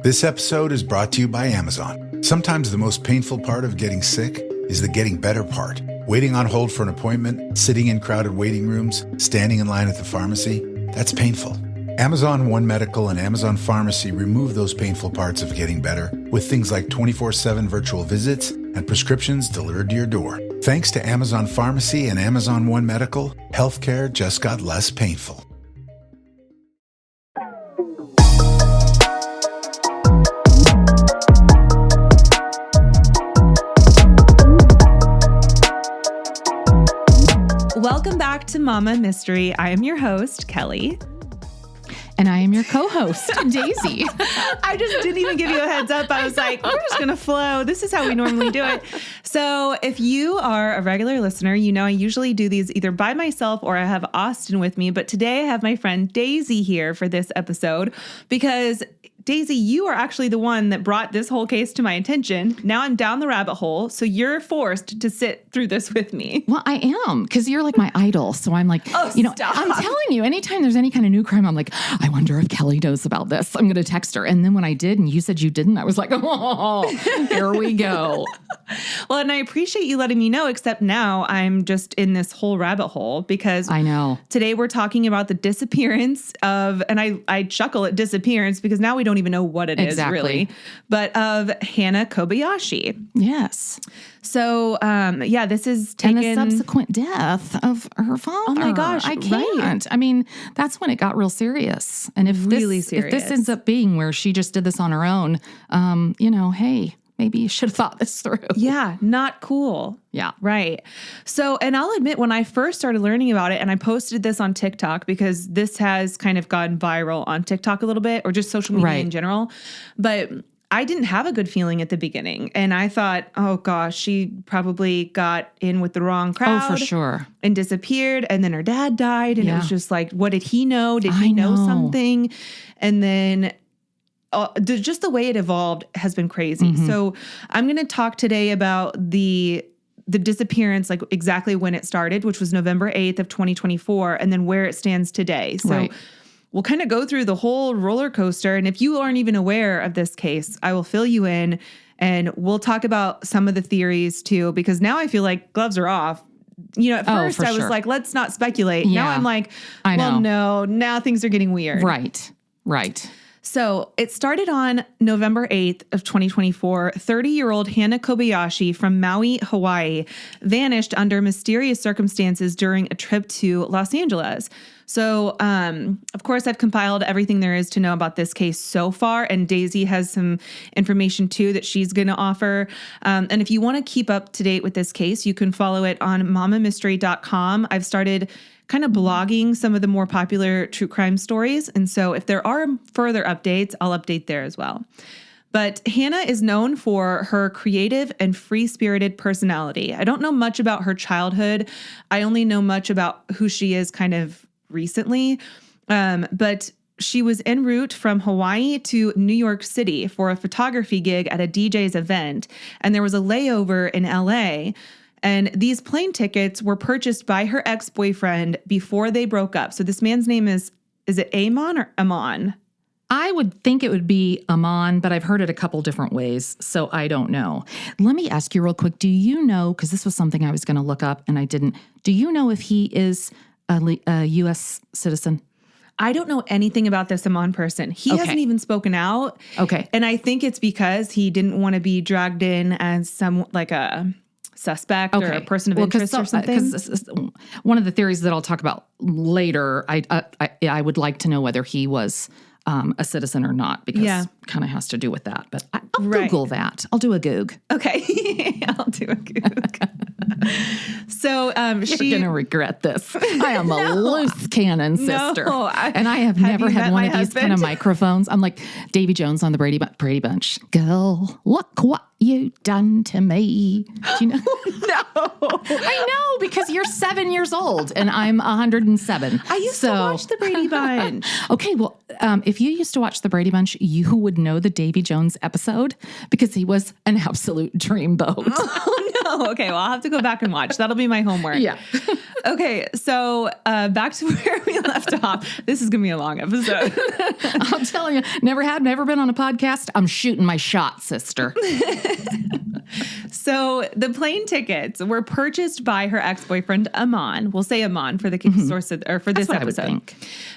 This episode is brought to you by Amazon. Sometimes the most painful part of getting sick is the getting better part. Waiting on hold for an appointment, sitting in crowded waiting rooms, standing in line at the pharmacy, that's painful. Amazon One Medical and Amazon Pharmacy remove those painful parts of getting better with things like 24/7 virtual visits and prescriptions delivered to your door. Thanks to Amazon Pharmacy and Amazon One Medical, healthcare just got less painful. Welcome back to Mama Mystery. I am your host, Kelly. And I am your co-host, Daisy. I just didn't even give you a heads up. I was like, we're just going to flow. This is how we normally do it. So if you are a regular listener, you know I usually do these either by myself or I have Austin with me. But today I have my friend Daisy here for this episode because Daisy, you are actually the one that brought this whole case to my attention. Now I'm down the rabbit hole, so you're forced to sit through this with me. Well, I am, because you're like my idol. So I'm like, stop. I'm telling you, anytime there's any kind of new crime, I'm like, I wonder if Kelly knows about this. I'm going to text her. And then when I did, and you said you didn't, I was like, oh, here we go. Well, and I appreciate you letting me know, except now I'm just in this whole rabbit hole because I know. Today we're talking about the disappearance of, and I chuckle at disappearance because now we don't even know what it is really, but of Hannah Kobayashi. Yes. So, this is taken. And the subsequent death of her father. Oh my gosh. I can't. Right. I mean, that's when it got real serious. And if this ends up being where she just did this on her own, hey, maybe you should have thought this through. Yeah, not cool. Yeah. Right. So, and I'll admit, when I first started learning about it, and I posted this on TikTok because this has kind of gone viral on TikTok a little bit, or just social media in general, but I didn't have a good feeling at the beginning. And I thought, oh gosh, she probably got in with the wrong crowd. Oh, for sure. And disappeared. And then her dad died. And it was just like, what did he know? Did he know something? And then just the way it evolved has been crazy. Mm-hmm. So I'm going to talk today about the disappearance, like exactly when it started, which was November 8th of 2024, and then where it stands today. So we'll kind of go through the whole roller coaster. And if you aren't even aware of this case, I will fill you in and we'll talk about some of the theories too, because now I feel like gloves are off. At first I was like, let's not speculate. Yeah. Now I'm like, no, now things are getting weird. Right. So it started on November 8th of 2024. 30-year-old Hannah Kobayashi from Maui, Hawaii, vanished under mysterious circumstances during a trip to Los Angeles. So, of course, I've compiled everything there is to know about this case so far, and Daisy has some information too that she's going to offer. And if you want to keep up to date with this case, you can follow it on mamamystery.com. I've started kind of blogging some of the more popular true crime stories. And so if there are further updates, I'll update there as well. But Hannah is known for her creative and free-spirited personality. I don't know much about her childhood. I only know much about who she is kind of recently. But she was en route from Hawaii to New York City for a photography gig at a DJ's event. And there was a layover in LA. And these plane tickets were purchased by her ex-boyfriend before they broke up. So this man's name is it Amon or Amon? I would think it would be Amon, but I've heard it a couple different ways, so I don't know. Let me ask you real quick. Do you know, because this was something I was going to look up and I didn't, do you know if he is a U.S. citizen? I don't know anything about this Amon person. He hasn't even spoken out. Okay. And I think it's because he didn't want to be dragged in as a suspect or a person of interest or something. Because one of the theories that I'll talk about later, I would like to know whether he was a citizen or not, because kind of has to do with that. But I'll Google that. I'll do a Goog. Okay. I'll do a Goog. So you're going to regret this. I am a loose cannon sister. And I have never had one of these kind of microphones. I'm like Davy Jones on the Brady Bunch. Girl, look what you done to me. Do you know? No. I know, because you're 7 years old and I'm 107. I used to watch the Brady Bunch. Okay, well, if you used to watch the Brady Bunch, you would know the Davy Jones episode because he was an absolute dreamboat. Oh, no. Okay, well, I'll have to go back and watch. That'll be my homework. Yeah. Okay, so back to where we left left off. This is going to be a long episode. I'm telling you, never been on a podcast. I'm shooting my shot, sister. So the plane tickets were purchased by her ex-boyfriend, Aman. We'll say Aman for the source of, or for this episode.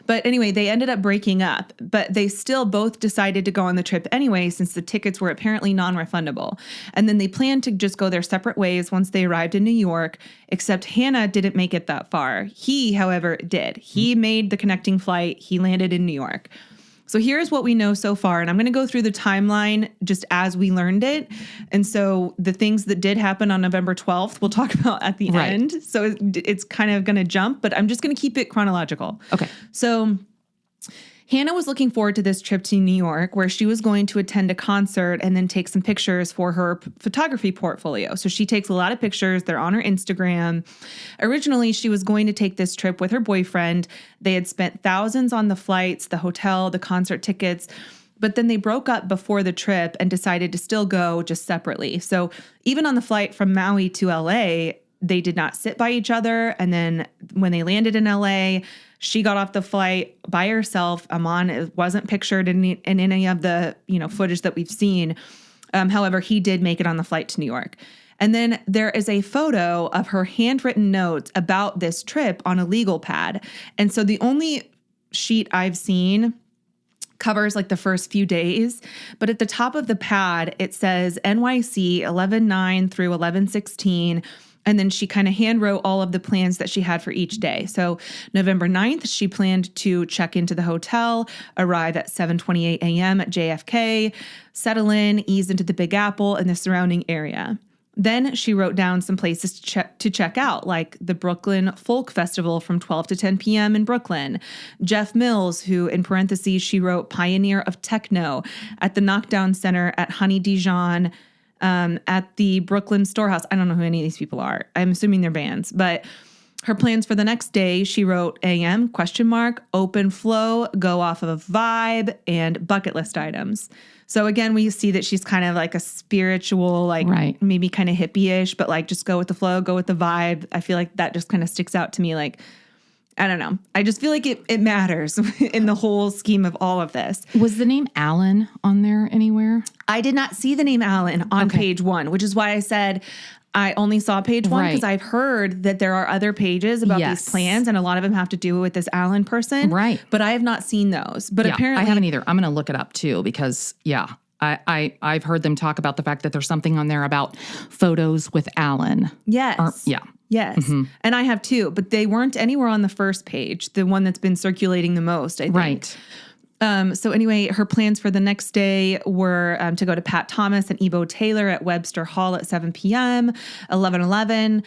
But anyway, they ended up breaking up, but they still both decided to go on the trip anyway, since the tickets were apparently non-refundable. And then they planned to just go their separate ways once they arrived in New York, except Hannah didn't make it that far. He, however, did. He made the connecting flight. He landed in New York. So here's what we know so far, and I'm going to go through the timeline just as we learned it. And so the things that did happen on November 12th, we'll talk about at the end. So it's kind of going to jump, but I'm just going to keep it chronological. Okay. So Hannah was looking forward to this trip to New York, where she was going to attend a concert and then take some pictures for her photography portfolio. So she takes a lot of pictures. They're on her Instagram. Originally, she was going to take this trip with her boyfriend. They had spent thousands on the flights, the hotel, the concert tickets. But then they broke up before the trip and decided to still go just separately. So even on the flight from Maui to LA, they did not sit by each other. And then when they landed in LA, she got off the flight by herself. Aman wasn't pictured in any of the footage that we've seen. However, he did make it on the flight to New York. And then there is a photo of her handwritten notes about this trip on a legal pad. And so the only sheet I've seen covers like the first few days, but at the top of the pad, it says NYC 11/9 through 11/16. And then she kind of hand wrote all of the plans that she had for each day. So November 9th, she planned to check into the hotel, arrive at 7:28 a.m. at JFK, settle in, ease into the Big Apple and the surrounding area. Then she wrote down some places to check out, like the Brooklyn Folk Festival from 12 to 10 p.m. in Brooklyn. Jeff Mills, who in parentheses, she wrote pioneer of techno, at the Knockdown Center at Honey Dijon, at the Brooklyn Storehouse. I don't know who any of these people are. I'm assuming they're bands. But her plans for the next day, she wrote AM, ? Open flow, go off of a vibe, and bucket list items. So again, we see that she's kind of like a spiritual, like maybe kind of hippie-ish, but like just go with the flow, go with the vibe. I feel like that just kind of sticks out to me. Like, I don't know. I just feel like it matters in the whole scheme of all of this. Was the name Alan on there anywhere? I did not see the name Alan on page 1, which is why I said I only saw page 1, because I've heard that there are other pages about these plans, and a lot of them have to do with this Alan person. Right. But I have not seen those. But apparently I haven't either. I'm going to look it up too, because I've heard them talk about the fact that there's something on there about photos with Alan. Yes. Yes. Mm-hmm. And I have too, but they weren't anywhere on the first page, the one that's been circulating the most, I think. Right. So anyway, her plans for the next day were to go to Pat Thomas and Ebo Taylor at Webster Hall at 7 p.m., 11:11.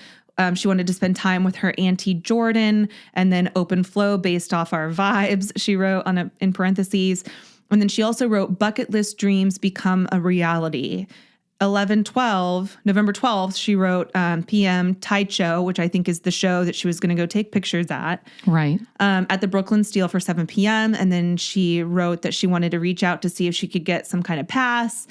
She wanted to spend time with her auntie Jordan, and then open flow based off our vibes, she wrote in parentheses. And then she also wrote bucket list dreams become a reality. 11/12, November 12th, she wrote PM Tide Show, which I think is the show that she was going to go take pictures at. Right. At the Brooklyn Steel for 7 p.m. And then she wrote that she wanted to reach out to see if she could get some kind of pass.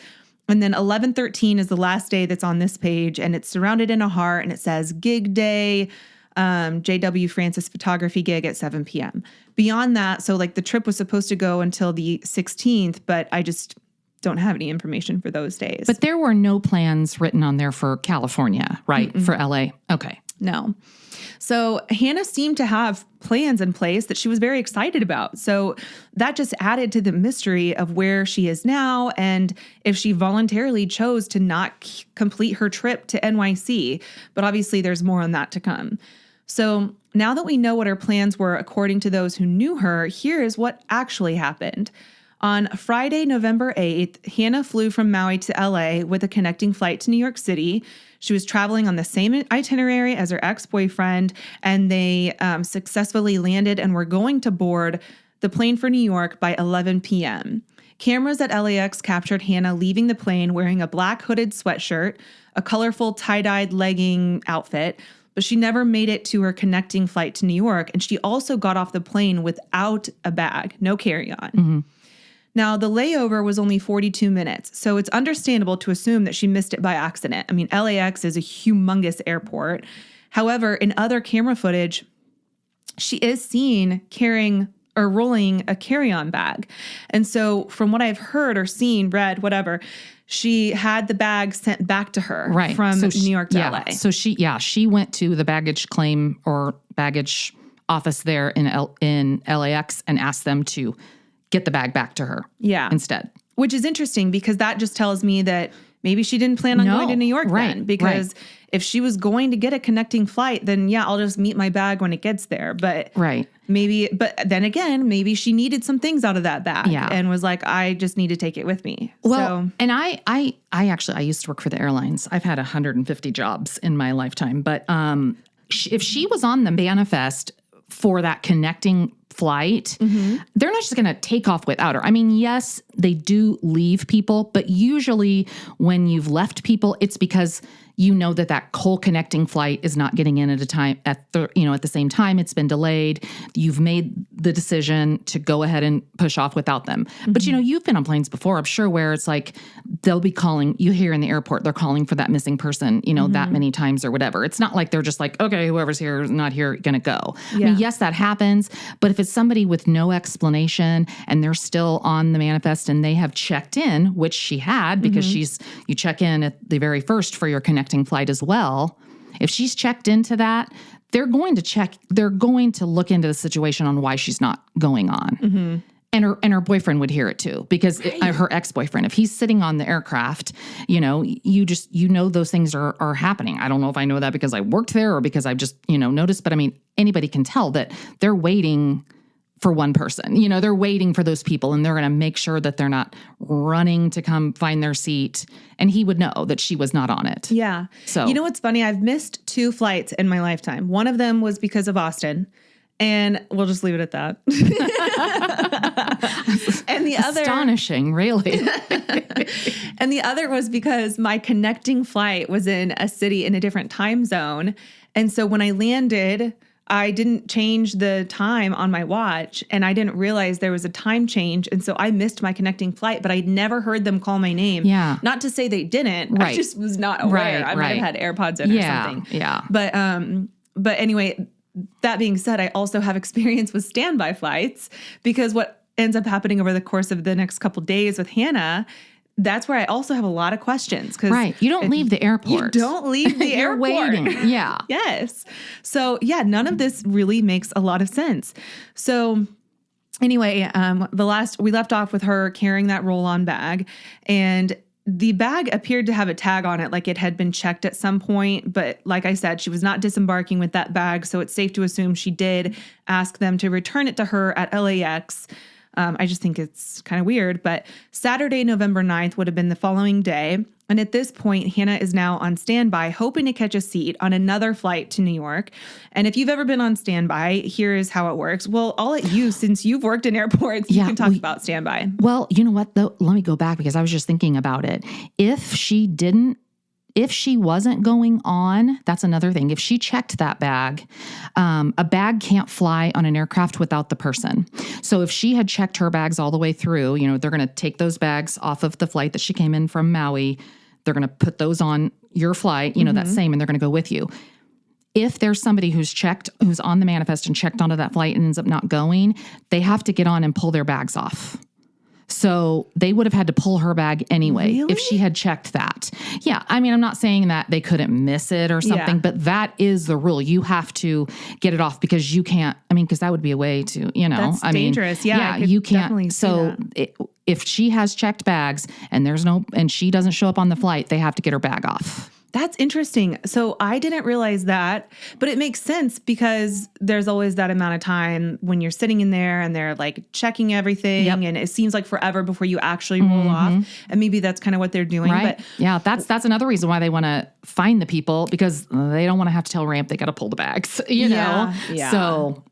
And then 11/13 is the last day that's on this page, and it's surrounded in a heart, and it says gig day, JW Francis photography gig at 7 p.m. Beyond that, so like the trip was supposed to go until the 16th, but I just don't have any information for those days. But there were no plans written on there for California, right? Mm-mm. For LA. Okay. No. So Hannah seemed to have plans in place that she was very excited about. So that just added to the mystery of where she is now, and if she voluntarily chose to not complete her trip to NYC. But obviously there's more on that to come. So now that we know what her plans were according to those who knew her, here is what actually happened. On Friday, November 8th, Hannah flew from Maui to LA with a connecting flight to New York City. She was traveling on the same itinerary as her ex-boyfriend, and they successfully landed and were going to board the plane for New York by 11 p.m. Cameras at LAX captured Hannah leaving the plane wearing a black hooded sweatshirt, a colorful tie-dyed legging outfit, but she never made it to her connecting flight to New York, and she also got off the plane without a bag, no carry-on. Mm-hmm. Now, the layover was only 42 minutes, so it's understandable to assume that she missed it by accident. I mean, LAX is a humongous airport. However, in other camera footage, she is seen carrying or rolling a carry-on bag. And so from what I've heard or seen, read, whatever, she had the bag sent back to her from New York to LA. So she went to the baggage claim or baggage office there in LAX and asked them to get the bag back to her instead. Which is interesting because that just tells me that maybe she didn't plan on going to New York then. Because if she was going to get a connecting flight, then I'll just meet my bag when it gets there. But but then again, maybe she needed some things out of that bag and was like, I just need to take it with me. Well, and I used to work for the airlines. I've had 150 jobs in my lifetime. But if she was on the manifest for that connecting flight, they're not just going to take off without her. I mean, yes, they do leave people, but usually when you've left people, it's because you know that whole connecting flight is not getting in at the same time. It's been delayed. You've made the decision to go ahead and push off without them. But you've been on planes before, I'm sure, where it's like they'll be calling you here in the airport. They're calling for that missing person, that many times or whatever. It's not like they're just like, okay, whoever's here is not here, gonna go. I mean, yes, that happens. But if it's somebody with no explanation and they're still on the manifest and they have checked in, which she had because you check in at the very first for your connecting flight as well. If she's checked into that, they're going to look into the situation on why she's not going on. And her boyfriend would hear it too, because her ex-boyfriend, if he's sitting on the aircraft, those things are happening. I don't know if I know that because I worked there or because I've just, noticed, but I mean, anybody can tell that they're waiting for one person. They're waiting for those people and they're going to make sure that they're not running to come find their seat. And he would know that she was not on it. Yeah. So, what's funny? I've missed 2 flights in my lifetime. One of them was because of Austin, and we'll just leave it at that. And the other, astonishing, really. And the other was because my connecting flight was in a city in a different time zone. And so when I landed, I didn't change the time on my watch and I didn't realize there was a time change. And so I missed my connecting flight, but I'd never heard them call my name. Yeah. Not to say they didn't. I just was not aware. I might have had AirPods in or something. Yeah. But anyway, that being said, I also have experience with standby flights because what ends up happening over the course of the next couple days with Hannah, that's where I also have a lot of questions. You don't leave the airport. You don't leave the airport. You're waiting. Yeah. Yes. So none of this really makes a lot of sense. So anyway, we left off with her carrying that roll-on bag, and the bag appeared to have a tag on it, like it had been checked at some point. But like I said, she was not disembarking with that bag. So it's safe to assume she did ask them to return it to her at LAX. I just think it's kind of weird, but Saturday, November 9th would have been the following day. And at this point, Hannah is now on standby, hoping to catch a seat on another flight to New York. And if you've ever been on standby, here is how it works. Well, I'll let you, since you've worked in airports, you can talk about standby. Well, you know what, though? Let me go back because I was just thinking about it. If she wasn't going on, that's another thing. If she checked that bag, a bag can't fly on an aircraft without the person. So if she had checked her bags all the way through, they're going to take those bags off of the flight that she came in from Maui. They're going to put those on your flight, that same, and they're going to go with you. If there's somebody who's on the manifest and checked onto that flight and ends up not going, they have to get on and pull their bags off. So they would have had to pull her bag anyway if she had checked that. Yeah. I mean, I'm not saying that they couldn't miss it or something, but that is the rule. You have to get it off because you can't, because that would be a way to, That's dangerous. Yeah. You can't. So if she has checked bags and she doesn't show up on the flight, they have to get her bag off. That's interesting. So I didn't realize that, but it makes sense because there's always that amount of time when you're sitting in there and they're like checking everything and it seems like forever before you actually roll off. And maybe that's kind of what they're doing. Right. But yeah, that's another reason why they want to find the people because they don't want to have to tell Ramp they got to pull the bags, know? Yeah. So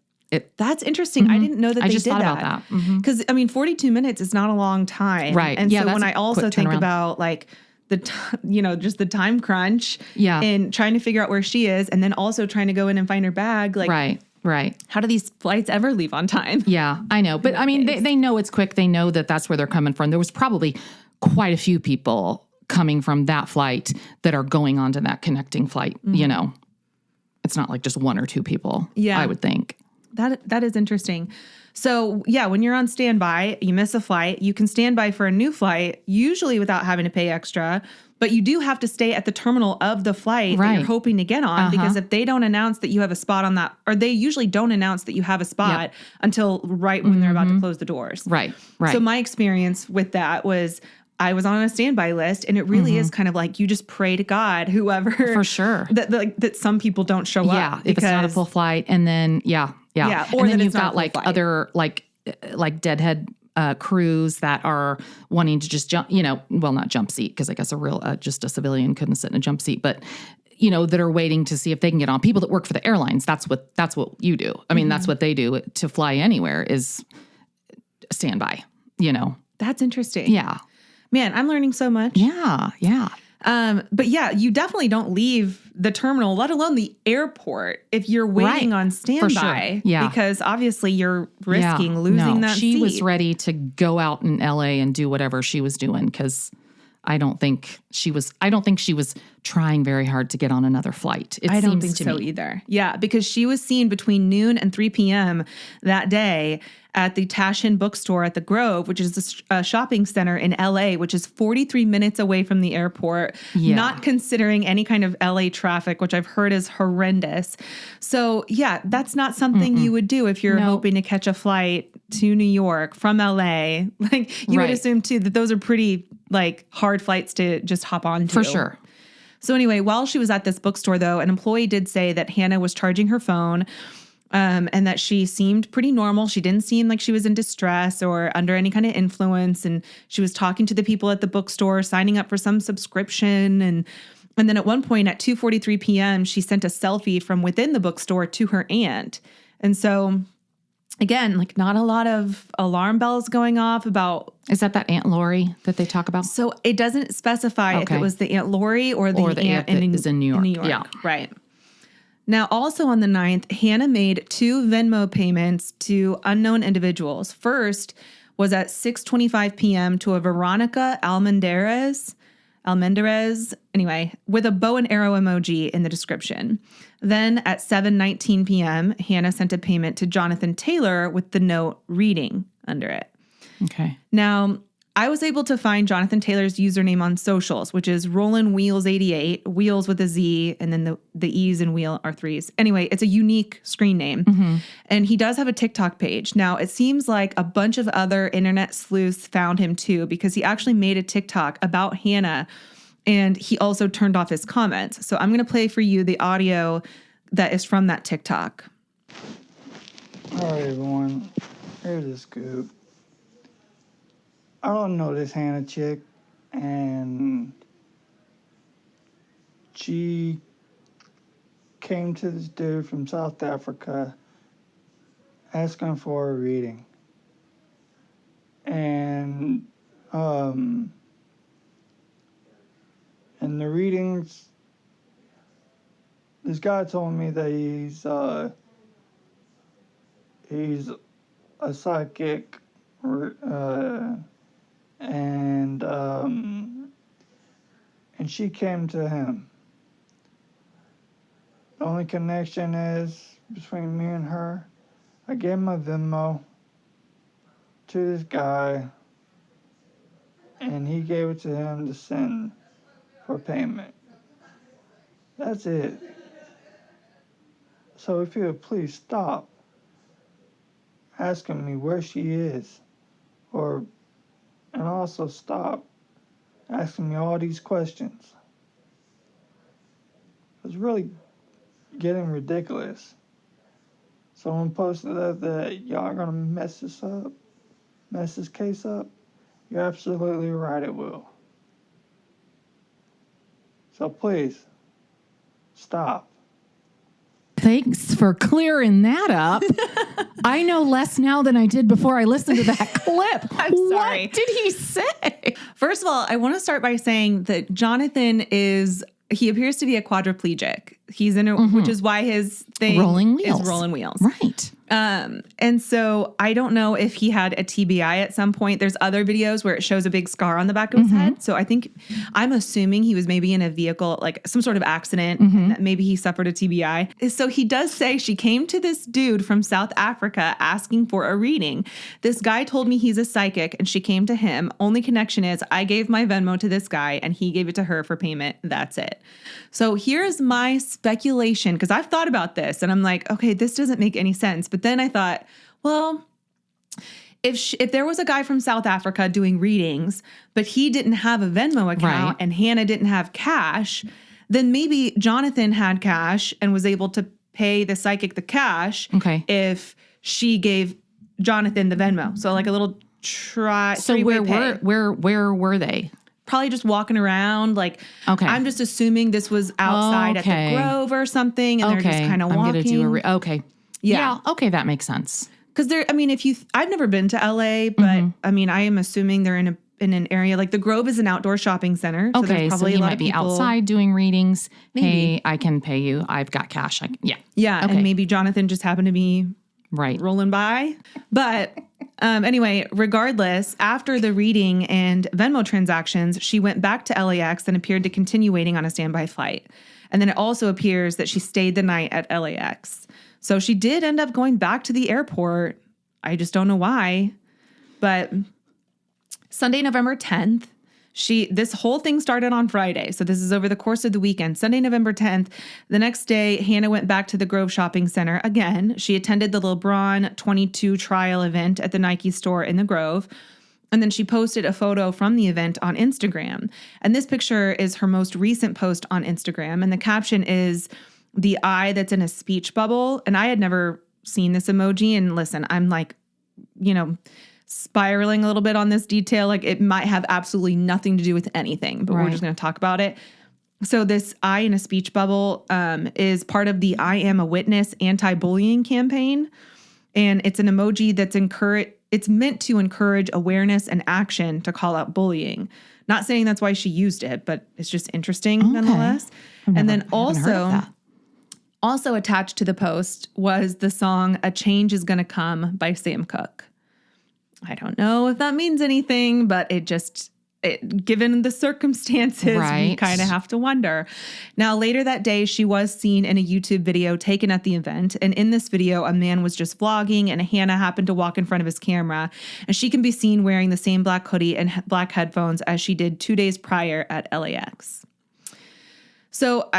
that's interesting. I didn't know that they did that. Thought about that. Because 42 minutes is not a long time. Right. And so when I also think about like, just the time crunch and trying to figure out where she is and then also trying to go in and find her bag. Like, right. How do these flights ever leave on time? Yeah, I know. But they know it's quick. They know that that's where they're coming from. There was probably quite a few people coming from that flight that are going on to that connecting flight. It's not like just 1 or 2 people, I would think. That is interesting. So yeah, when you're on standby, you miss a flight, you can stand by for a new flight, usually without having to pay extra, but you do have to stay at the terminal of the flight that you're hoping to get on, because if they don't announce that you have a spot on that, or they usually don't announce that you have a spot until right when they're about to close the doors. Right. So my experience with that was I was on a standby list, and it really is kind of like you just pray to God, whoever. For sure. That some people don't show up. Yeah, if it's not a full flight. And then, or and then you've got like flight. other, like deadhead crews that are wanting to just jump, not jump seat, because I guess just a civilian couldn't sit in a jump seat, but that are waiting to see if they can get on. People that work for the airlines, that's what you do. I mean, that's what they do to fly anywhere is standby, That's interesting. Yeah. Man, I'm learning so much. Yeah. But yeah, you definitely don't leave the terminal, let alone the airport, if you're waiting on standby. For sure. Yeah. Because obviously you're risking losing that seat. She was ready to go out in LA and do whatever she was doing, because I don't think she was trying very hard to get on another flight. I don't think so either. Yeah, because she was seen between noon and 3 p.m. that day at the Tashin bookstore at the Grove, which is a shopping center in LA, which is 43 minutes away from the airport, not considering any kind of LA traffic, which I've heard is horrendous. So yeah, that's not something you would do if you're hoping to catch a flight to New York from LA. Like you would assume too that those are pretty like hard flights to just hop on to. For sure. So anyway, while she was at this bookstore though, an employee did say that Hannah was charging her phone, and that she seemed pretty normal. She didn't seem like she was in distress or under any kind of influence. And she was talking to the people at the bookstore, signing up for some subscription. And then at one point at 2:43 p.m., she sent a selfie from within the bookstore to her aunt. And so again, like not a lot of alarm bells going off about. Is that Aunt Lori that they talk about? So it doesn't specify if it was the Aunt Lori or the aunt that is in New York. Yeah. Right. Now, also on the 9th, Hannah made 2 Venmo payments to unknown individuals. First was at 6:25 p.m. to a Veronica Almendarez, anyway, with a bow and arrow emoji in the description. Then at 7:19 p.m., Hannah sent a payment to Jonathan Taylor with the note reading under it. Okay. Now, I was able to find Jonathan Taylor's username on socials, which is RollinWheels88, wheels with a Z, and then the E's in wheel are 3s. Anyway, it's a unique screen name. And he does have a TikTok page. Now, it seems like a bunch of other internet sleuths found him too, because he actually made a TikTok about Hannah, and he also turned off his comments. So I'm going to play for you the audio that is from that TikTok. All right, everyone. Here's the scoop. I don't know this Hannah chick, and she came to this dude from South Africa asking for a reading. And in the readings, this guy told me that he's a psychic, and she came to him. The only connection is between me and her. I gave my Venmo to this guy, and he gave it to him to send for payment. That's it. So if you would please stop asking me where she is, and also stop asking me all these questions. It's really getting ridiculous. Someone posted that y'all are gonna mess this case up. You're absolutely right, it will. So please, stop. Thanks for clearing that up. I know less now than I did before I listened to that clip. I'm sorry. What did he say? First of all, I want to start by saying that Jonathan he appears to be a quadriplegic. He's in which is why his thing rolling wheels. is rolling wheels. Right. And so I don't know if he had a TBI at some point. There's other videos where it shows a big scar on the back of his head. So I'm assuming he was maybe in a vehicle, like some sort of accident, and that maybe he suffered a TBI. So he does say she came to this dude from South Africa asking for a reading. This guy told me he's a psychic and she came to him. Only connection is I gave my Venmo to this guy and he gave it to her for payment. That's it. So here's my speculation, because I've thought about this and I'm like, okay, this doesn't make any sense. But then I thought, well, if there was a guy from South Africa doing readings, but he didn't have a Venmo account and Hannah didn't have cash, then maybe Jonathan had cash and was able to pay the psychic the cash if she gave Jonathan the Venmo. So like a little So where were they? Probably just walking around. Like, I'm just assuming this was outside at the Grove or something, and they're just kind of walking. I'm gonna do yeah. Okay, that makes sense. Because I've never been to LA, but I mean, I am assuming they're in an area like the Grove is an outdoor shopping center. So there's probably he a lot might of be people outside doing readings. Maybe. Hey, I can pay you. I've got cash. And maybe Jonathan just happened to be rolling by. But anyway, regardless, after the reading and Venmo transactions, she went back to LAX and appeared to continue waiting on a standby flight. And then it also appears that she stayed the night at LAX. So she did end up going back to the airport. I just don't know why. But Sunday, November 10th, this whole thing started on Friday. So this is over the course of the weekend. Sunday, November 10th. The next day, Hannah went back to the Grove Shopping Center again. She attended the LeBron 22 trial event at the Nike store in the Grove. And then she posted a photo from the event on Instagram. And this picture is her most recent post on Instagram. And the caption is the eye that's in a speech bubble. And I had never seen this emoji. And listen, I'm like, spiraling a little bit on this detail. Like it might have absolutely nothing to do with anything, but we're just going to talk about it. So this eye in a speech bubble is part of the I Am a Witness anti-bullying campaign. And it's an emoji that's it's meant to encourage awareness and action to call out bullying. Not saying that's why she used it, but it's just interesting nonetheless. And then also attached to the post was the song A Change Is Gonna Come by Sam Cooke. I don't know if that means anything, but given the circumstances, we kind of have to wonder. Now, later that day, she was seen in a YouTube video taken at the event. And in this video, a man was just vlogging and Hannah happened to walk in front of his camera. And she can be seen wearing the same black hoodie and black headphones as she did 2 days prior at LAX. So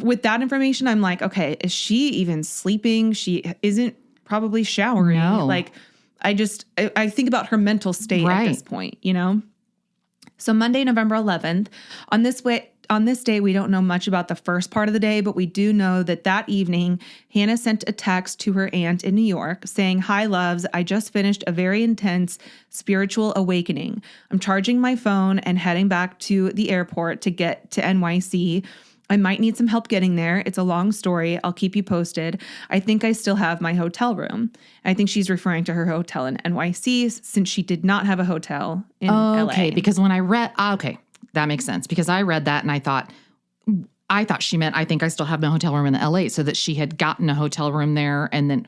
with that information, I'm like, okay, is she even sleeping? She isn't probably showering. No. Like, I think about her mental state at this point, So Monday, November 11th, on this day, we don't know much about the first part of the day, but we do know that evening, Hannah sent a text to her aunt in New York saying, "Hi, loves, I just finished a very intense spiritual awakening. I'm charging my phone and heading back to the airport to get to NYC. I might need some help getting there. It's a long story. I'll keep you posted. I think I still have my hotel room." I think she's referring to her hotel in NYC since she did not have a hotel in LA. Okay, because when I read, that makes sense. Because I read that and I thought she meant, I think I still have my hotel room in LA, so that she had gotten a hotel room there and then,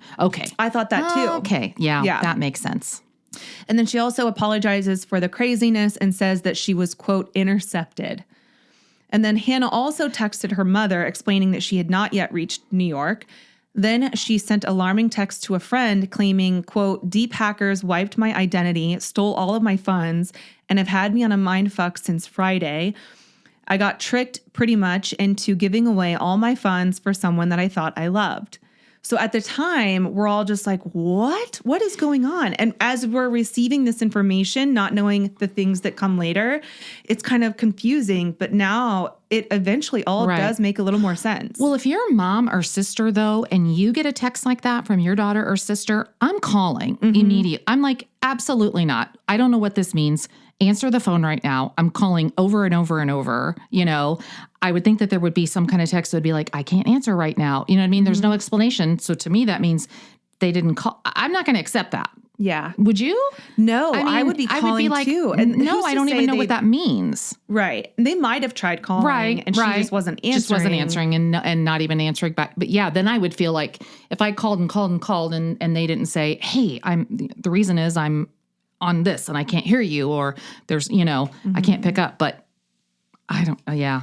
I thought that too. Okay, yeah, that makes sense. And then she also apologizes for the craziness and says that she was, quote, intercepted. And then Hannah also texted her mother explaining that she had not yet reached New York. Then she sent alarming texts to a friend claiming, quote, "Deep hackers wiped my identity, stole all of my funds, and have had me on a mindfuck since Friday. I got tricked pretty much into giving away all my funds for someone that I thought I loved." So at the time, we're all just like, what? What is going on? And as we're receiving this information, not knowing the things that come later, it's kind of confusing. But now it eventually all does make a little more sense. Well, if you're a mom or sister, though, and you get a text like that from your daughter or sister, I'm calling immediately. I'm like, absolutely not. I don't know what this means. Answer the phone right now. I'm calling over and over and over. I would think that there would be some kind of text that would be like, I can't answer right now. You know what I mean? There's no explanation. So to me, that means they didn't call. I'm not going to accept that. Yeah. Would you? No, I would be calling too. And no, I don't even know what that means. Right. They might have tried calling and she just wasn't answering. Just wasn't answering and not even answering back. But yeah, then I would feel like if I called and they didn't say, hey, the reason is I'm on this and I can't hear you, or there's, I can't pick up, but I don't, yeah.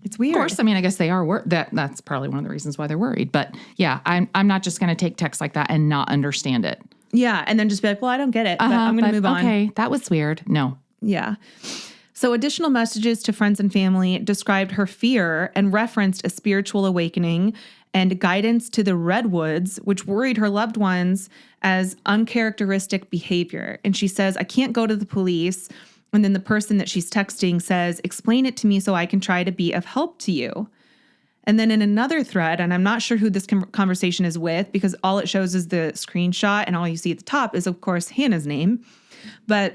It's weird. Of course, I mean, I guess they are that's probably one of the reasons why they're worried. But yeah, I'm not just going to take text like that and not understand it. Yeah, and then just be like, well, I don't get it, but I'm going to move on. Okay, that was weird. No. Yeah. So additional messages to friends and family described her fear and referenced a spiritual awakening and guidance to the redwoods, which worried her loved ones as uncharacteristic behavior. And she says, I can't go to the police. And then the person that she's texting says, explain it to me so I can try to be of help to you. And then in another thread, and I'm not sure who this conversation is with because all it shows is the screenshot and all you see at the top is, of course, Hannah's name. But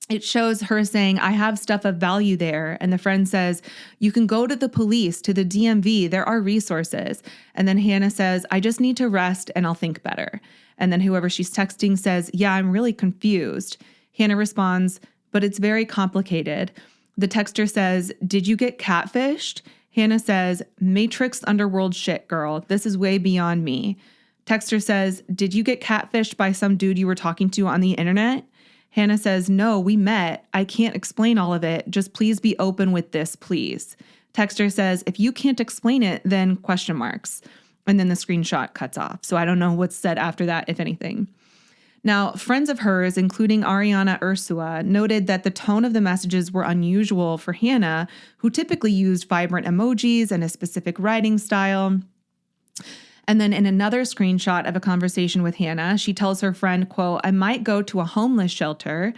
it shows her saying, I have stuff of value there. And the friend says, you can go to the police, to the DMV. There are resources. And then Hannah says, I just need to rest and I'll think better. And then whoever she's texting says, yeah, I'm really confused. Hannah responds, but it's very complicated. The texter says, did you get catfished? Hannah says, Matrix underworld shit, girl. This is way beyond me. Texter says, did you get catfished by some dude you were talking to on the internet? Hannah says, no, we met. I can't explain all of it. Just please be open with this, please. Texter says, if you can't explain it, then question marks. And then the screenshot cuts off. So I don't know what's said after that, if anything. Now, friends of hers, including Ariana Ursua, noted that the tone of the messages were unusual for Hannah, who typically used vibrant emojis and a specific writing style. And then in another screenshot of a conversation with Hannah, she tells her friend, quote, I might go to a homeless shelter.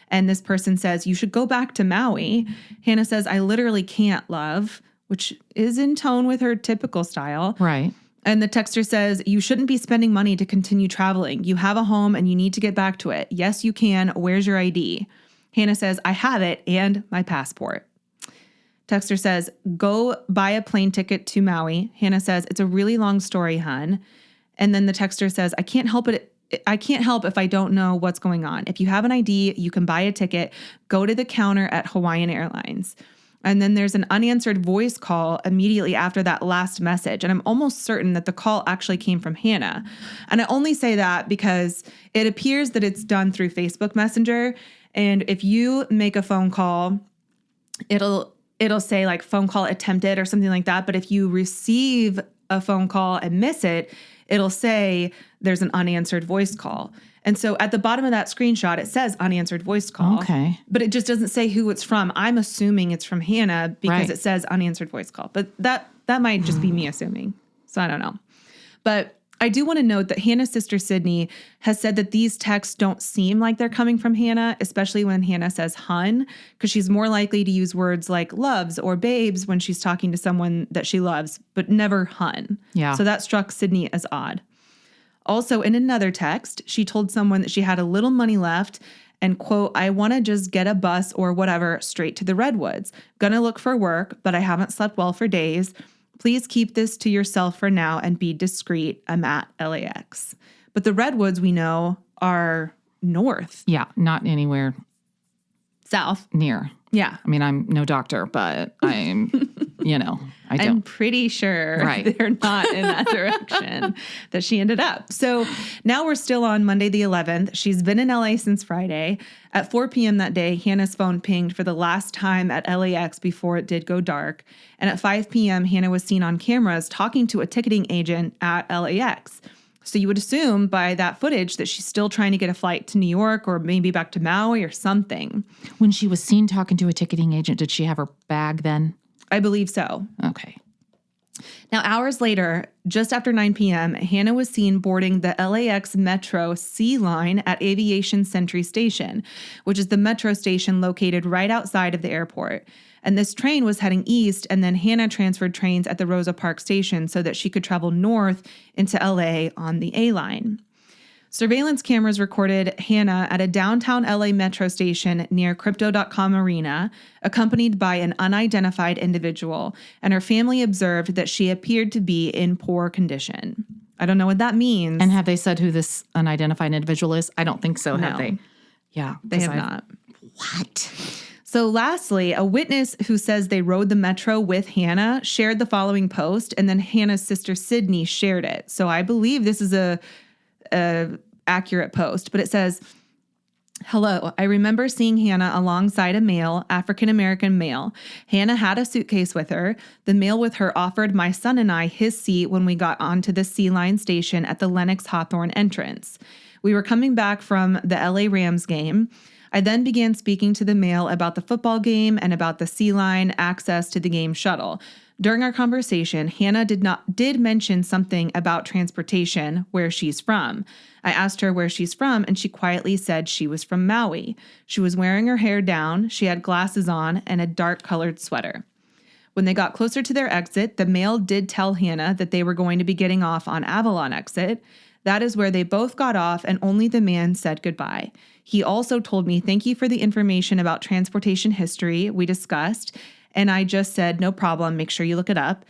And this person says, you should go back to Maui. Hannah says, I literally can't, love, which is in tone with her typical style. Right. And the texter says, you shouldn't be spending money to continue traveling. You have a home and you need to get back to it. Yes, you can. Where's your ID? Hannah says, I have it and my passport. Texter says, go buy a plane ticket to Maui. Hannah says, it's a really long story, hun. And then the texter says, I can't help if I don't know what's going on. If you have an ID, you can buy a ticket. Go to the counter at Hawaiian Airlines. And then there's an unanswered voice call immediately after that last message. And I'm almost certain that the call actually came from Hannah. And I only say that because it appears that it's done through Facebook Messenger. And if you make a phone call, it'll say like phone call attempted or something like that. But if you receive a phone call and miss it, it'll say there's an unanswered voice call. And so at the bottom of that screenshot, it says unanswered voice call. Okay. But it just doesn't say who it's from. I'm assuming it's from Hannah because it says unanswered voice call. But that might just be me assuming. So I don't know. But I do want to note that Hannah's sister Sydney has said that these texts don't seem like they're coming from Hannah, especially when Hannah says hun, because she's more likely to use words like loves or babes when she's talking to someone that she loves, but never hun. Yeah. So that struck Sydney as odd. Also, in another text, she told someone that she had a little money left and, quote, I want to just get a bus or whatever straight to the Redwoods. Gonna look for work, but I haven't slept well for days. Please keep this to yourself for now and be discreet. I'm at LAX. But the Redwoods, we know, are north. Yeah, not anywhere South. near. Yeah. I mean, I'm no doctor, but I'm, I don't. I'm pretty sure they're not in that direction that she ended up. So now we're still on Monday the 11th. She's been in LA since Friday. At 4 p.m. that day, Hannah's phone pinged for the last time at LAX before it did go dark. And at 5 p.m., Hannah was seen on cameras talking to a ticketing agent at LAX. So you would assume by that footage that she's still trying to get a flight to New York or maybe back to Maui or something. When she was seen talking to a ticketing agent, did she have her bag then? I believe so. Okay. Now, hours later, just after 9 p.m., Hannah was seen boarding the LAX Metro C line at Aviation Century Station, which is the metro station located right outside of the airport. And this train was heading east, and then Hannah transferred trains at the Rosa Parks station so that she could travel north into LA on the A line. Surveillance cameras recorded Hannah at a downtown LA metro station near Crypto.com Arena, accompanied by an unidentified individual, and her family observed that she appeared to be in poor condition. I don't know what that means. And have they said who this unidentified individual is? I don't think so, have No. they? Yeah. They have not. What? So lastly, a witness who says they rode the metro with Hannah shared the following post, and then Hannah's sister Sydney shared it. So I believe this is a accurate post, but it says, "Hello, I remember seeing Hannah alongside a male, African-American male. Hannah had a suitcase with her. The male with her offered my son and I his seat when we got onto the C Line station at the Lenox Hawthorne entrance. We were coming back from the LA Rams game. I then began speaking to the male about the football game and about the C Line access to the game shuttle. During our conversation, Hannah did mention something about transportation, where she's from. I asked her where she's from, and she quietly said she was from Maui. She was wearing her hair down, she had glasses on, and a dark-colored sweater. When they got closer to their exit, the male did tell Hannah that they were going to be getting off on Avalon exit. That is where they both got off, and only the man said goodbye. He also told me, thank you for the information about transportation history we discussed, and I just said, no problem, make sure you look it up.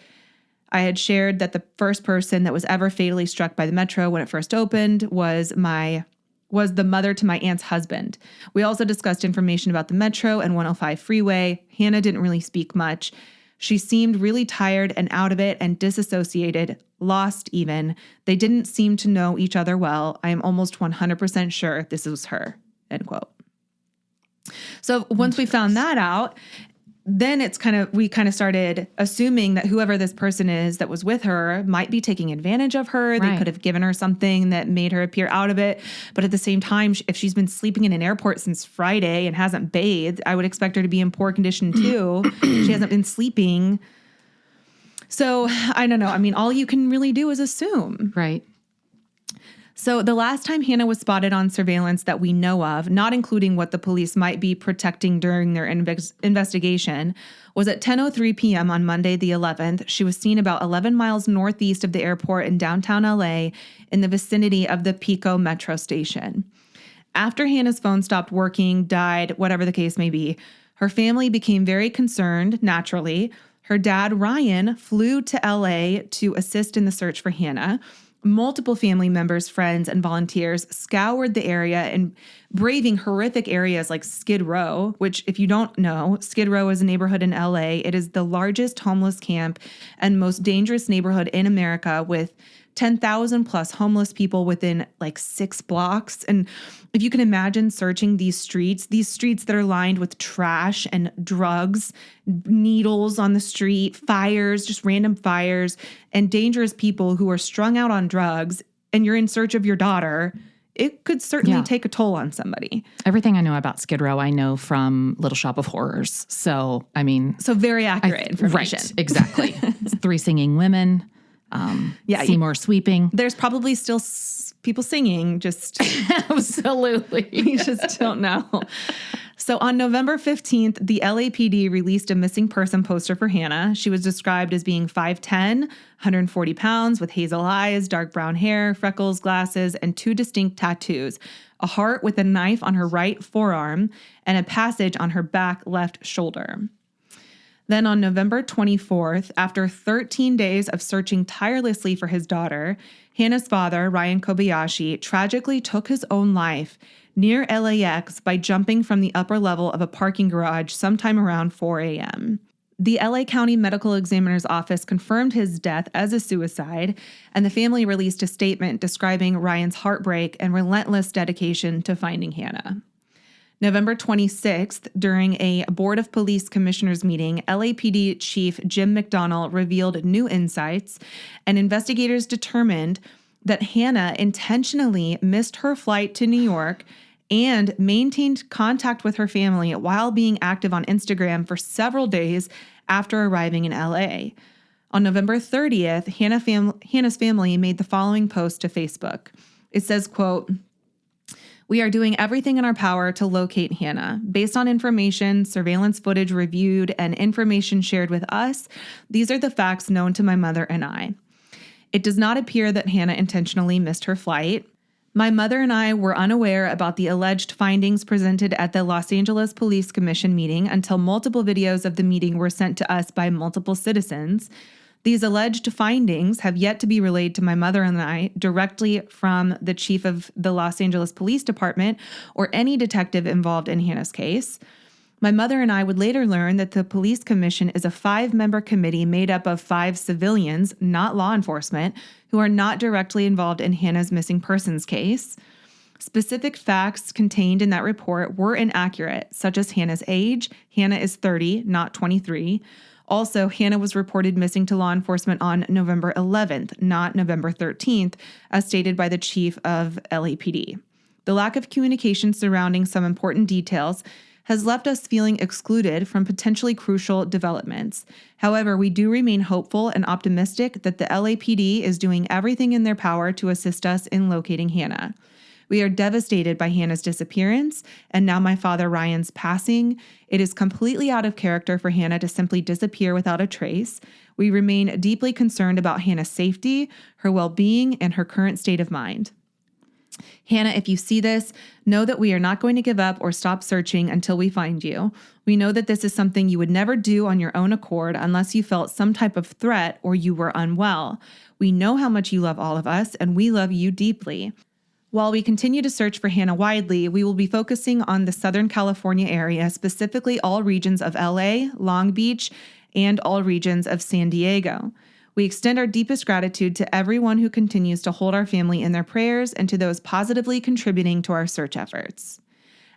I had shared that the first person that was ever fatally struck by the metro when it first opened was the mother to my aunt's husband. We also discussed information about the metro and 105 freeway. Hannah didn't really speak much. She seemed really tired and out of it and disassociated, lost even. They didn't seem to know each other well. I am almost 100% sure this was her," end quote. So once we found that out, then we kind of started assuming that whoever this person is that was with her might be taking advantage of her. Right. They could have given her something that made her appear out of it. But at the same time, if she's been sleeping in an airport since Friday and hasn't bathed, I would expect her to be in poor condition too. She hasn't been sleeping. So I don't know. I mean, all you can really do is assume. Right. So the last time Hannah was spotted on surveillance that we know of, not including what the police might be protecting during their investigation, was at 10:03 p.m. on Monday the 11th. She was seen about 11 miles northeast of the airport in downtown LA in the vicinity of the Pico metro station. After Hannah's phone stopped working, died, whatever the case may be, her family became very concerned, naturally. Her dad, Ryan, flew to LA to assist in the search for Hannah. Multiple family members, friends, and volunteers scoured the area and braving horrific areas like Skid Row, which, if you don't know, Skid Row is a neighborhood in LA. It is the largest homeless camp and most dangerous neighborhood in America, with 10,000 plus homeless people within like 6 blocks. And if you can imagine searching these streets that are lined with trash and drugs, needles on the street, fires, just random fires, and dangerous people who are strung out on drugs, and you're in search of your daughter, it could certainly take a toll on somebody. Everything I know about Skid Row, I know from Little Shop of Horrors. So, I mean... So very accurate information. Right, exactly. 3 singing women. Seymour sweeping. There's probably still people singing, just absolutely. We just don't know. So on November 15th, the LAPD released a missing person poster for Hannah. She was described as being 5'10", 140 pounds, with hazel eyes, dark brown hair, freckles, glasses, and 2 distinct tattoos: a heart with a knife on her right forearm and a passage on her back left shoulder. Then on November 24th, after 13 days of searching tirelessly for his daughter, Hannah's father, Ryan Kobayashi, tragically took his own life near LAX by jumping from the upper level of a parking garage sometime around 4 a.m. The LA County Medical Examiner's Office confirmed his death as a suicide, and the family released a statement describing Ryan's heartbreak and relentless dedication to finding Hannah. November 26th, during a Board of Police Commissioners meeting, LAPD Chief Jim McDonnell revealed new insights, and investigators determined that Hannah intentionally missed her flight to New York and maintained contact with her family while being active on Instagram for several days after arriving in LA. On November 30th, Hannah's family made the following post to Facebook. It says, quote, "We are doing everything in our power to locate Hannah. Based on information, surveillance footage reviewed, and information shared with us, these are the facts known to my mother and I. It does not appear that Hannah intentionally missed her flight. My mother and I were unaware about the alleged findings presented at the Los Angeles Police Commission meeting until multiple videos of the meeting were sent to us by multiple citizens. These alleged findings have yet to be relayed to my mother and I directly from the chief of the Los Angeles Police Department or any detective involved in Hannah's case. My mother and I would later learn that the police commission is a 5-member committee made up of 5 civilians, not law enforcement, who are not directly involved in Hannah's missing persons case. Specific facts contained in that report were inaccurate, such as Hannah's age. Hannah is 30, not 23. Also, Hannah was reported missing to law enforcement on November 11th, not November 13th, as stated by the chief of LAPD. The lack of communication surrounding some important details has left us feeling excluded from potentially crucial developments. However, we do remain hopeful and optimistic that the LAPD is doing everything in their power to assist us in locating Hannah. We are devastated by Hannah's disappearance and now my father Ryan's passing. It is completely out of character for Hannah to simply disappear without a trace. We remain deeply concerned about Hannah's safety, her well-being, and her current state of mind. Hannah, if you see this, know that we are not going to give up or stop searching until we find you. We know that this is something you would never do on your own accord unless you felt some type of threat or you were unwell. We know how much you love all of us, and we love you deeply. While we continue to search for Hannah widely, we will be focusing on the Southern California area, specifically all regions of LA, Long Beach, and all regions of San Diego. We extend our deepest gratitude to everyone who continues to hold our family in their prayers and to those positively contributing to our search efforts.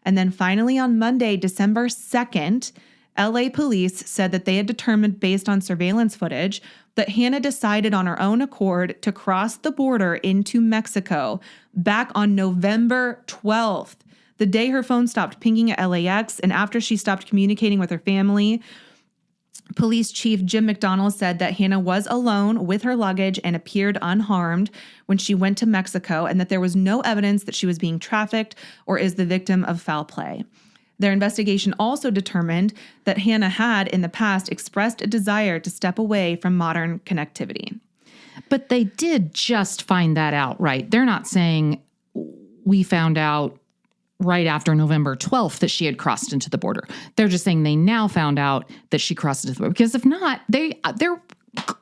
And then finally on Monday, December 2nd, LA police said that they had determined based on surveillance footage that Hannah decided on her own accord to cross the border into Mexico back on November 12th, the day her phone stopped pinging at LAX and after she stopped communicating with her family. Police Chief Jim McDonald said that Hannah was alone with her luggage and appeared unharmed when she went to Mexico and that there was no evidence that she was being trafficked or is the victim of foul play. Their investigation also determined that Hannah had in the past expressed a desire to step away from modern connectivity. But they did just find that out, right? They're not saying we found out right after November 12th that she had crossed into the border. They're just saying they now found out that she crossed into the border. Because if not, they're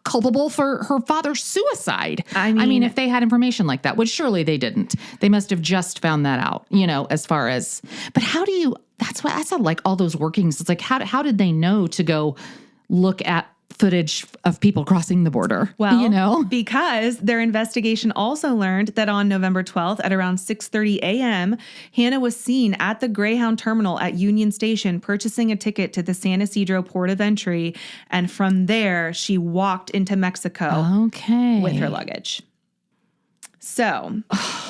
culpable for her father's suicide. I mean, if they had information like that, which surely they didn't. They must have just found that out, as far as, but how do you, that's like all those workings. It's like, how did they know to go look at footage of people crossing the border? Well, because their investigation also learned that on November 12th at around 6:30 a.m., Hannah was seen at the Greyhound terminal at Union Station purchasing a ticket to the San Ysidro port of entry. And from there, she walked into Mexico with her luggage. So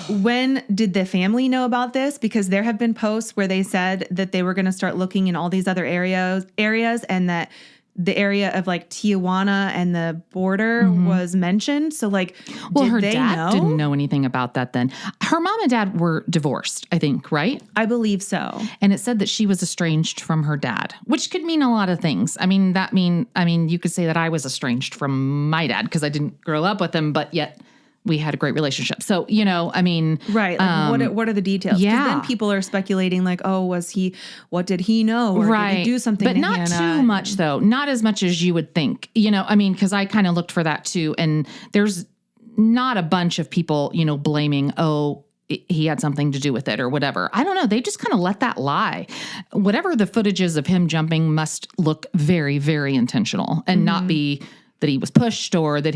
when did the family know about this? Because there have been posts where they said that they were going to start looking in all these other areas and that the area of like Tijuana and the border was mentioned. So her dad didn't know anything about that then. Her mom and dad were divorced, I think, right? I believe so. And it said that she was estranged from her dad, which could mean a lot of things. I mean, you could say that I was estranged from my dad because I didn't grow up with him, but yet we had a great relationship. So, right. What are the details? Yeah. Then people are speculating what did he know? Or right. did he do something but to not Hannah? too much though. Not as much as you would think, because I kind of looked for that too. And there's not a bunch of people, blaming, he had something to do with it or whatever. I don't know. They just kind of let that lie. Whatever the footage is of him jumping must look very, very intentional and not be that he was pushed or that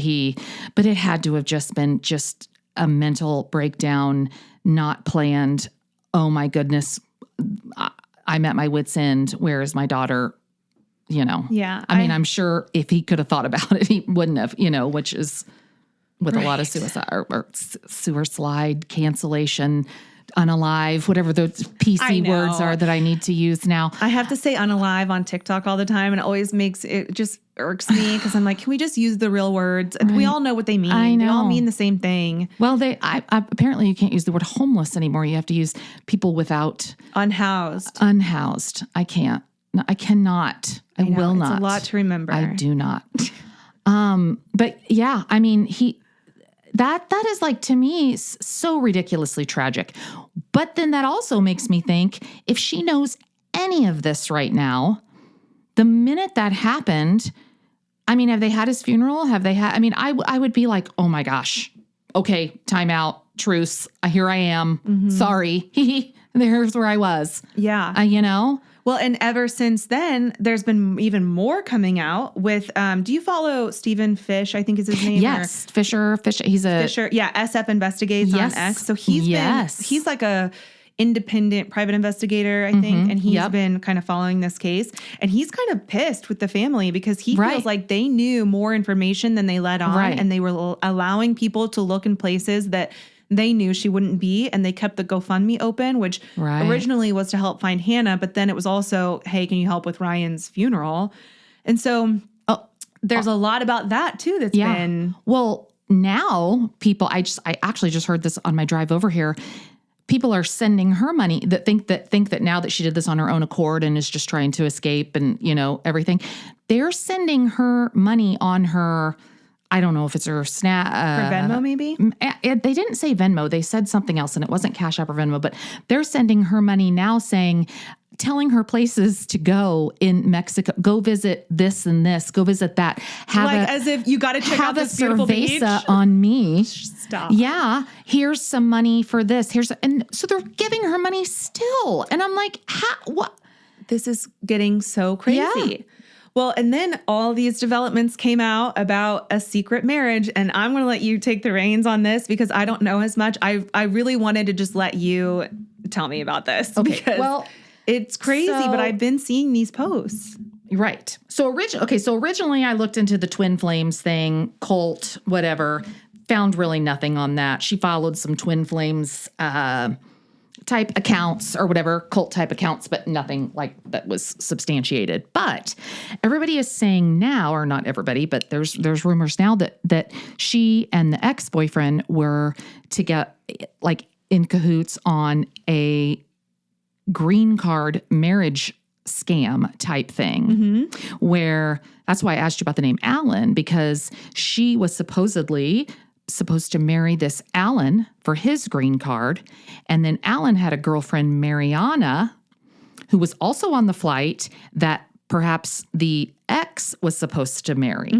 but it had to have just been just a mental breakdown, not planned. Oh my goodness. I'm at my wit's end. Where is my daughter? Yeah. I'm sure if he could have thought about it, he wouldn't have, which is with a lot of suicide or sewer slide, cancellation, unalive, whatever those PC words are that I need to use now. I have to say unalive on TikTok all the time, and it always just irks me because I'm like, can we just use the real words? Right. We all know what they mean. I know. They all mean the same thing. Well, apparently you can't use the word homeless anymore. You have to use people without unhoused. I can't. No, I cannot. I will not. It's a lot to remember. I do not. But yeah, that is to me so ridiculously tragic. But then that also makes me think if she knows any of this right now, the minute that happened, I mean, have they had his funeral? Have they had, I mean, I would be like, oh my gosh. Okay, time out, truce. Here I am. Sorry. There's where I was. Yeah. You know? Well, and ever since then, there's been even more coming out with, do you follow Stephen Fish, I think is his name? Yes. Fisher. He's a Fisher. Yeah. SF Investigates on X. So he's like a independent private investigator, I think. And he's been kind of following this case, and he's kind of pissed with the family because he feels like they knew more information than they let on. And they were allowing people to look in places that they knew she wouldn't be, and they kept the GoFundMe open, which originally was to help find Hannah, but then it was also, hey, can you help with Ryan's funeral? And so there's a lot about that too that's been... Well, now people, I actually just heard this on my drive over here. People are sending her money that think that now that she did this on her own accord and is just trying to escape and, you know, everything. They're sending her money on her... I don't know if it's her Snap. Her Venmo, maybe? They didn't say Venmo. They said something else, and it wasn't Cash App or Venmo, but they're sending her money now telling her places to go in Mexico. Go visit this and this. Go visit that. As if you got to check out this beautiful beach. On me. Stop. Yeah. Here's some money for this. And so they're giving her money still. And I'm like, what? This is getting so crazy. Yeah. Well, and then all these developments came out about a secret marriage, and I'm going to let you take the reins on this because I don't know as much. I really wanted to just let you tell me about this because it's crazy, but I've been seeing these posts. Right. So originally I looked into the Twin Flames thing, cult, whatever, found really nothing on that. She followed some Twin Flames type accounts or whatever, cult type accounts, but nothing like that was substantiated. But everybody is saying now, or not everybody, but there's rumors now that she and the ex-boyfriend were to get like in cahoots on a green card marriage scam type thing, where that's why I asked you about the name Alan, because she was supposed to marry this Alan for his green card. And then Alan had a girlfriend, Mariana, who was also on the flight that perhaps the ex was supposed to marry.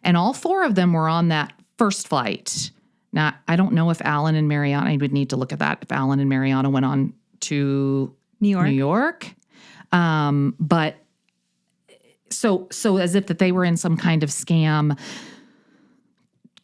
And all four of them were on that first flight. Now, I don't know if Alan and Mariana, I would need to look at that, if Alan and Mariana went on to New York. But so as if that they were in some kind of scam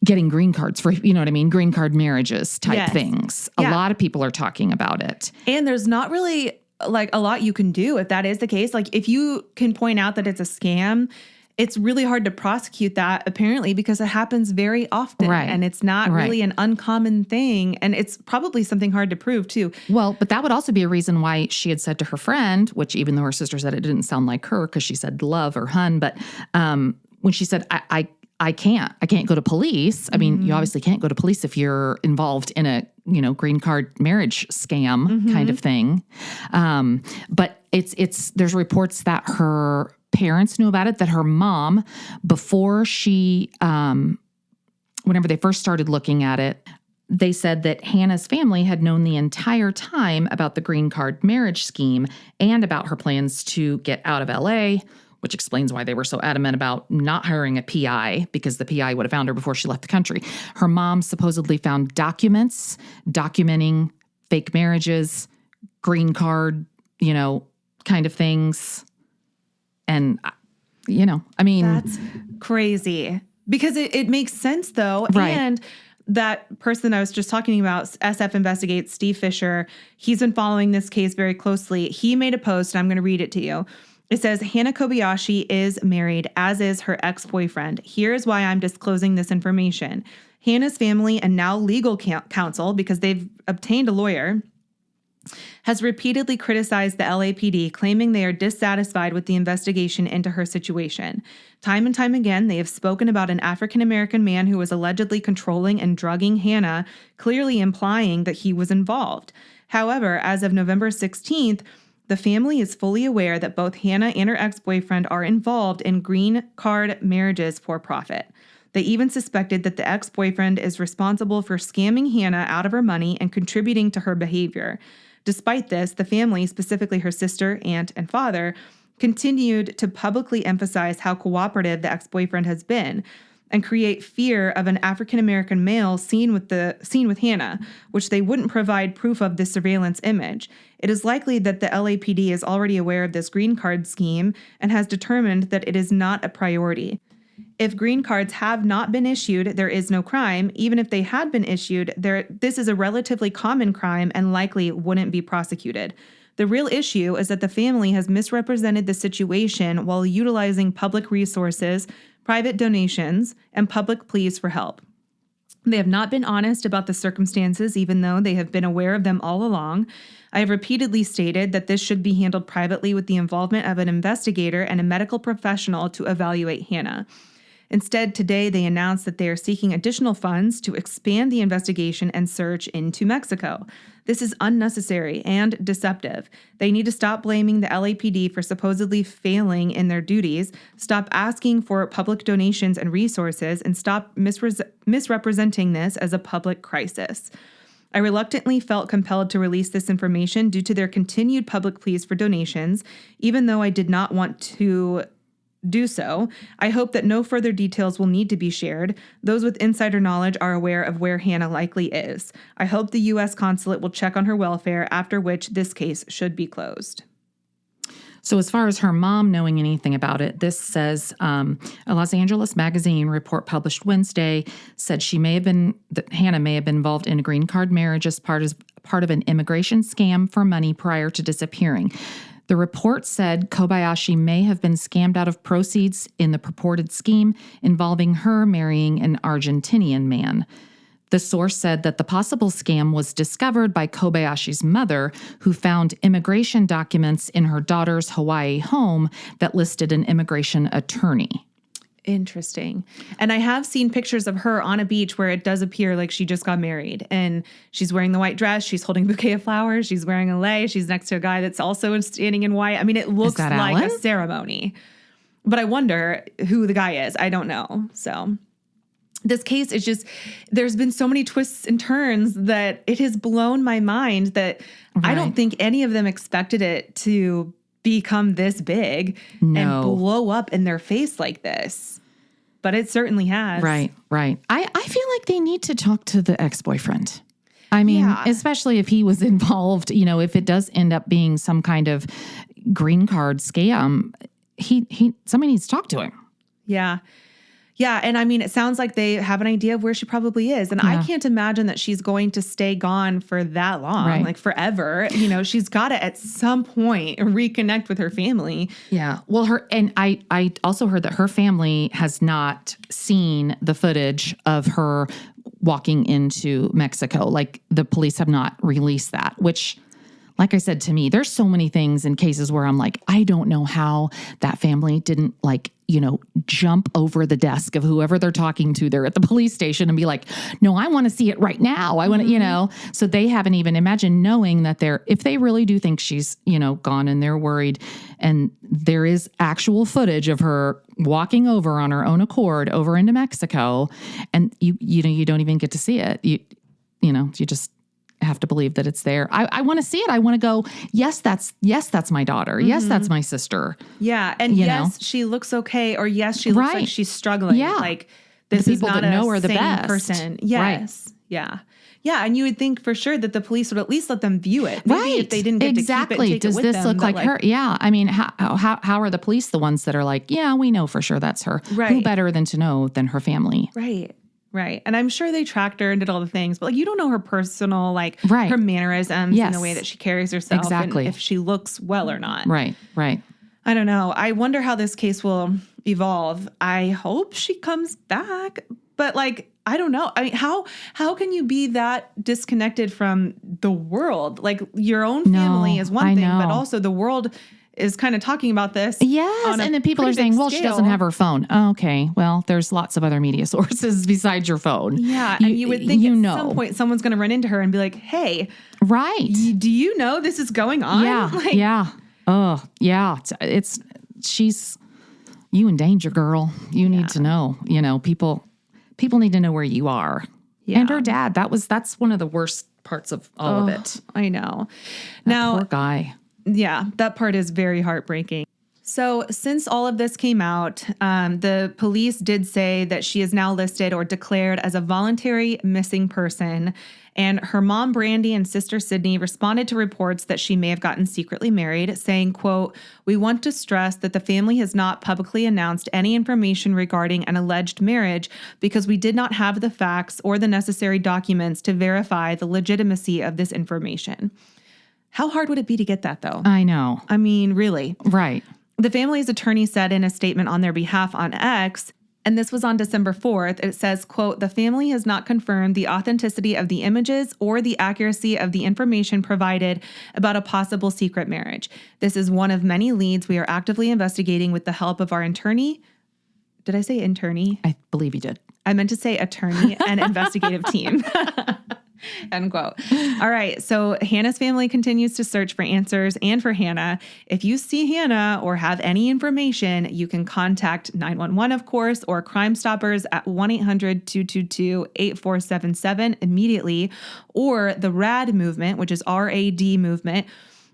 getting green cards for, you know what I mean? Green card marriages type things. A lot of people are talking about it. And there's not really like a lot you can do if that is the case. Like if you can point out that it's a scam, it's really hard to prosecute that apparently because it happens very often. And it's not really an uncommon thing. And it's probably something hard to prove too. Well, but that would also be a reason why she had said to her friend, which even though her sister said it didn't sound like her because she said love or hun, but when she said, I can't go to police. I mean, you obviously can't go to police if you're involved in a, green card marriage scam kind of thing. But there's reports that her parents knew about it, that her mom, before she, whenever they first started looking at it, they said that Hannah's family had known the entire time about the green card marriage scheme and about her plans to get out of LA, which explains why they were so adamant about not hiring a PI, because the PI would have found her before she left the country. Her mom supposedly found documents documenting fake marriages, green card, kind of things. And, I mean. That's crazy. Because it makes sense, though. Right. And that person I was just talking about, SF Investigates, Steve Fisher, he's been following this case very closely. He made a post, and I'm going to read it to you. It says, Hannah Kobayashi is married, as is her ex-boyfriend. Here's why I'm disclosing this information. Hannah's family and now legal counsel, because they've obtained a lawyer, has repeatedly criticized the LAPD, claiming they are dissatisfied with the investigation into her situation. Time and time again, they have spoken about an African-American man who was allegedly controlling and drugging Hannah, clearly implying that he was involved. However, as of November 16th, the family is fully aware that both Hannah and her ex-boyfriend are involved in green card marriages for profit. They even suspected that the ex-boyfriend is responsible for scamming Hannah out of her money and contributing to her behavior. Despite this, the family, specifically her sister, aunt, and father, continued to publicly emphasize how cooperative the ex-boyfriend has been and create fear of an African-American male seen with Hannah, which they wouldn't provide proof of this surveillance image. It is likely that the LAPD is already aware of this green card scheme and has determined that it is not a priority. If green cards have not been issued, there is no crime. Even if they had been issued, this is a relatively common crime and likely wouldn't be prosecuted. The real issue is that the family has misrepresented the situation while utilizing public resources, private donations, and public pleas for help. They have not been honest about the circumstances, even though they have been aware of them all along. I have repeatedly stated that this should be handled privately with the involvement of an investigator and a medical professional to evaluate Hannah. Instead, today they announced that they are seeking additional funds to expand the investigation and search into Mexico. This is unnecessary and deceptive. They need to stop blaming the LAPD for supposedly failing in their duties, stop asking for public donations and resources, and stop misrepresenting this as a public crisis. I reluctantly felt compelled to release this information due to their continued public pleas for donations, even though I did not want to do so. I hope that no further details will need to be shared. Those with insider knowledge are aware of where Hannah likely is. I hope the U.S. consulate will check on her welfare, after which this case should be closed. So as far as her mom knowing anything about it, this says a Los Angeles Magazine report published Wednesday said that Hannah may have been involved in a green card marriage as part of an immigration scam for money prior to disappearing. The report said Kobayashi may have been scammed out of proceeds in the purported scheme involving her marrying an Argentinian man. The source said that the possible scam was discovered by Kobayashi's mother, who found immigration documents in her daughter's Hawaii home that listed an immigration attorney. Interesting. And I have seen pictures of her on a beach where it does appear like she just got married, and she's wearing the white dress. She's holding a bouquet of flowers. She's wearing a lei. She's next to a guy that's also standing in white. I mean, it looks like Alan? a ceremony, but I wonder who the guy is. I don't know. So this case is just, there's been so many twists and turns that it has blown my mind that I don't think any of them expected it to become this big and blow up in their face like this. But it certainly has. Right. I feel like they need to talk to the ex-boyfriend. I mean, especially if he was involved, if it does end up being some kind of green card scam, somebody needs to talk to him. Yeah. Yeah. And I mean, it sounds like they have an idea of where she probably is. And I can't imagine that she's going to stay gone for that long, like forever. She's got to at some point reconnect with her family. Yeah. Well, I also heard that her family has not seen the footage of her walking into Mexico. Like the police have not released that, which, like I said, to me, there's so many things in cases where I'm like, I don't know how that family didn't jump over the desk of whoever they're talking to there at the police station and be like, no, I want to see it right now. I want to, so they haven't even imagined knowing that if they really do think she's, gone and they're worried and there is actual footage of her walking over on her own accord over into Mexico and you don't even get to see it. You just have to believe that it's there. I want to see it. I want to go, yes, that's my daughter. Mm-hmm. Yes, that's my sister. Yeah. And yes, she looks okay. Or yes, she looks like she's struggling. Yeah. Like this is not a know her the sane best person. Yes. Right. Yeah. Yeah. And you would think for sure that the police would at least let them view it. Maybe if they didn't get to keep it and take Does it with this them, look like her? Yeah. I mean, how are the police the ones that are like, yeah, we know for sure that's her. Right. Who better than to know than her family? Right. And I'm sure they tracked her and did all the things, but you don't know her personal, her mannerisms and the way that she carries herself. Exactly. And if she looks well or not. Right. I don't know. I wonder how this case will evolve. I hope she comes back, but I don't know. I mean, how can you be that disconnected from the world? Like your own family is one thing, but also the world is kind of talking about this. Yes. And then people are saying, well, she doesn't have her phone. Oh, okay. Well, there's lots of other media sources besides your phone. Yeah. And you would think at some point someone's going to run into her and be like, hey, do you know this is going on? Yeah. Oh, yeah. She's you in danger, girl. You need to know, people need to know where you are. Yeah. And her dad, that's one of the worst parts of all of it. I know. That poor guy. Yeah, that part is very heartbreaking. So since all of this came out, the police did say that she is now listed or declared as a voluntary missing person. And her mom, Brandy, and sister, Sydney, responded to reports that she may have gotten secretly married, saying, quote, "We want to stress that the family has not publicly announced any information regarding an alleged marriage because we did not have the facts or the necessary documents to verify the legitimacy of this information." How hard would it be to get that, though? I know. I mean, really. Right. The family's attorney said in a statement on their behalf on X, and this was on December 4th, it says, quote, "The family has not confirmed the authenticity of the images or the accuracy of the information provided about a possible secret marriage. This is one of many leads we are actively investigating with the help of our attorney." Did I say attorney? I believe you did. I meant to say attorney and investigative team. End quote. All right. So Hannah's family continues to search for answers and for Hannah. If you see Hannah or have any information, you can contact 911, of course, or Crime Stoppers at 1-800-222-8477 immediately, or the RAD movement, which is RAD movement,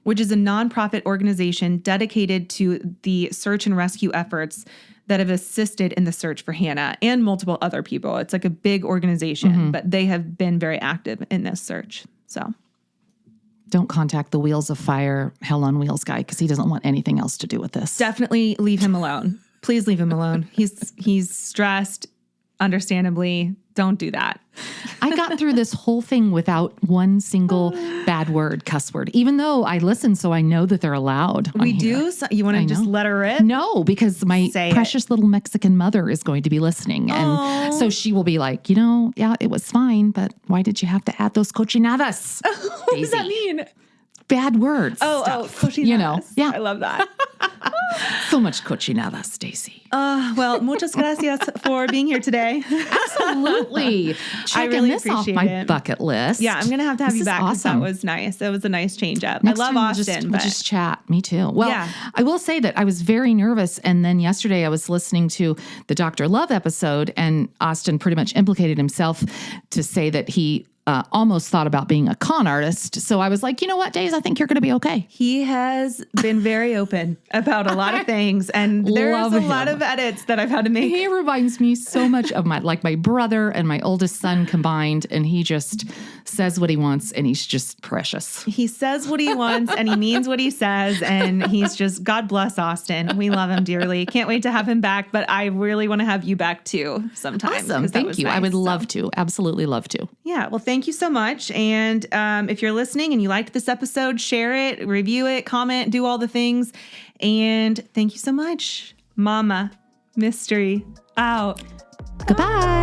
which is a nonprofit organization dedicated to the search and rescue efforts that have assisted in the search for Hannah and multiple other people. It's like a big organization, but they have been very active in this search. So don't contact the Wheels of Fire Hell on Wheels guy because he doesn't want anything else to do with this. Definitely leave him alone. Please leave him alone. He's stressed, understandably. Don't do that. I got through this whole thing without one single bad word, cuss word, even though I listen, so I know that they're allowed. We do? So you want to just let her rip? No, because my precious little Mexican mother is going to be listening. And so she will be like, yeah, it was fine, but why did you have to add those cochinadas? What does that mean? Bad words. Cochinadas. Yeah. I love that. So much cochinada, Stacy. Well, muchas gracias for being here today. Absolutely. I really this appreciate off my it. bucket list. Yeah, I'm going to have you back because awesome. that was nice. It was a nice change up. Next I love time Austin. We'll just chat. Me too. Well, Yeah. I will say that I was very nervous. And then yesterday I was listening to the Dr. Love episode, and Austin pretty much implicated himself to say that he almost thought about being a con artist. So I was like, you know what, Days, I think you're going to be okay. He has been very open about a lot of things, and there's a lot of edits that I've had to make. He reminds me so much of my brother and my oldest son combined, and he just says what he wants, and he's just precious. He says what he wants, and he means what he says, and he's just, God bless Austin. We love him dearly. Can't wait to have him back, but I really want to have you back too sometime. Awesome. Thank you. Nice. I would love to. Absolutely love to. Yeah. Well, thank you so much. And if you're listening and you liked this episode, share it, review it, comment, do all the things. And thank you so much. Mama Mystery out. Goodbye.